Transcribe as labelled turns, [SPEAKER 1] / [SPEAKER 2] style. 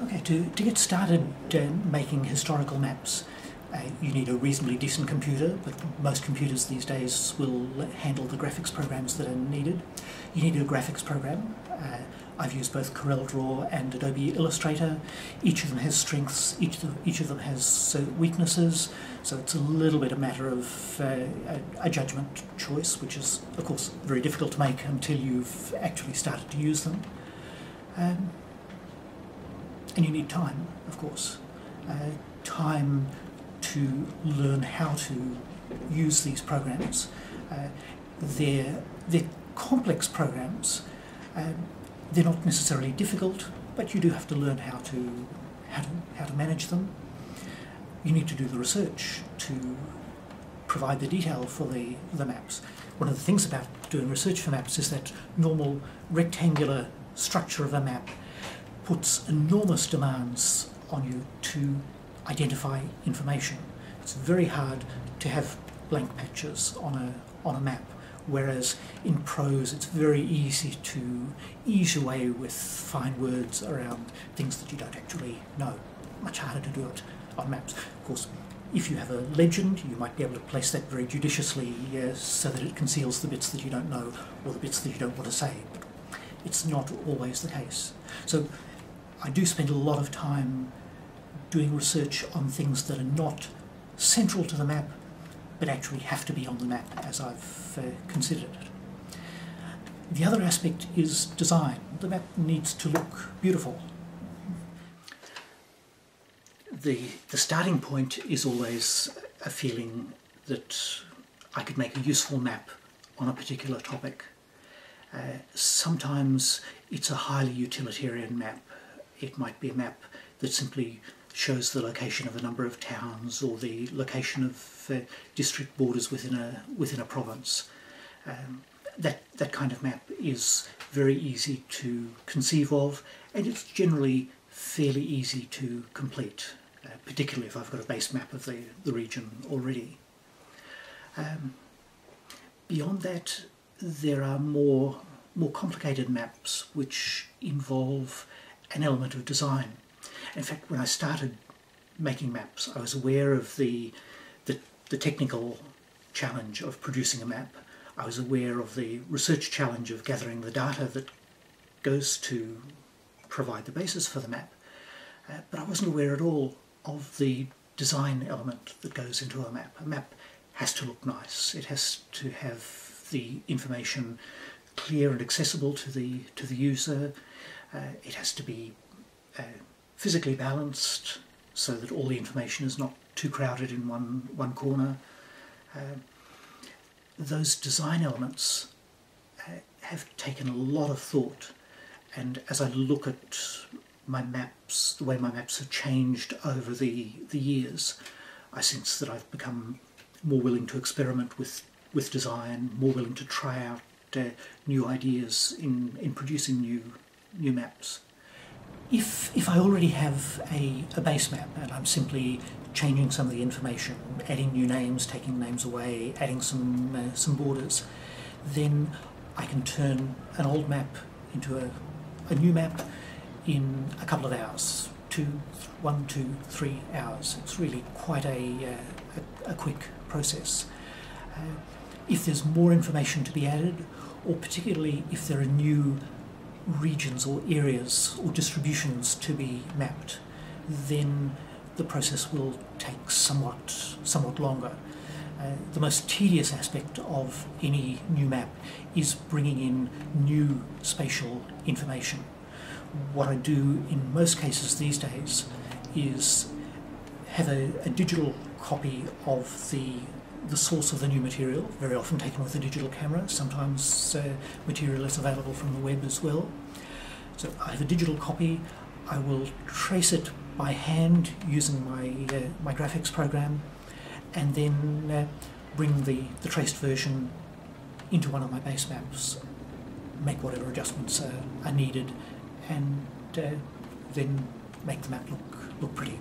[SPEAKER 1] Okay, to get started making historical maps, you need a reasonably decent computer, but most computers these days will handle the graphics programs that are needed. You need a graphics program. I've used both CorelDRAW and Adobe Illustrator. Each of them has strengths, each of them has weaknesses, so it's a little bit a matter of a judgment choice, which is, of course, very difficult to make until you've actually started to use them. And you need time, of course. Time to learn how to use these programs. They're complex programs. They're not necessarily difficult, but you do have to learn how to manage them. You need to do the research to provide the detail for the maps. One of the things about doing research for maps is that normal rectangular structure of a map puts enormous demands on you to identify information. It's very hard to have blank patches on a map, whereas in prose it's very easy to ease your way with fine words around things that you don't actually know. Much harder to do it on maps. Of course, if you have a legend, you might be able to place that very judiciously so that it conceals the bits that you don't know or the bits that you don't want to say. But it's not always the case. So I do spend a lot of time doing research on things that are not central to the map, but actually have to be on the map as I've considered it. The other aspect is design. The map needs to look beautiful. The starting point is always a feeling that I could make a useful map on a particular topic. Sometimes it's a highly utilitarian map. It might be a map that simply shows the location of a number of towns or the location of district borders within a province. That kind of map is very easy to conceive of, and it's generally fairly easy to complete, particularly if I've got a base map of the region already. Beyond that, there are more complicated maps which involve an element of design. In fact, when I started making maps, I was aware of the technical challenge of producing a map. I was aware of the research challenge of gathering the data that goes to provide the basis for the map. But I wasn't aware at all of the design element that goes into a map. A map has to look nice. It has to have the information clear and accessible to the user. It has to be physically balanced so that all the information is not too crowded in one corner. Those design elements have taken a lot of thought, and as I look at my maps, the way my maps have changed over the years, I sense that I've become more willing to experiment with design, more willing to try out new ideas in producing new maps. If I already have a base map and I'm simply changing some of the information, adding new names, taking names away, adding some borders, then I can turn an old map into a new map in a couple of hours, 1, 2, 3 hours. It's really quite a quick process. If there's more information to be added, or particularly if there are new regions or areas or distributions to be mapped, then the process will take somewhat longer. The most tedious aspect of any new map is bringing in new spatial information. What I do in most cases these days is have a digital copy of the source of the new material, very often taken with a digital camera. Sometimes material is available from the web as well. So I have a digital copy. I will trace it by hand using my graphics program, and then bring the traced version into one of my base maps, make whatever adjustments are needed, and then make the map look pretty.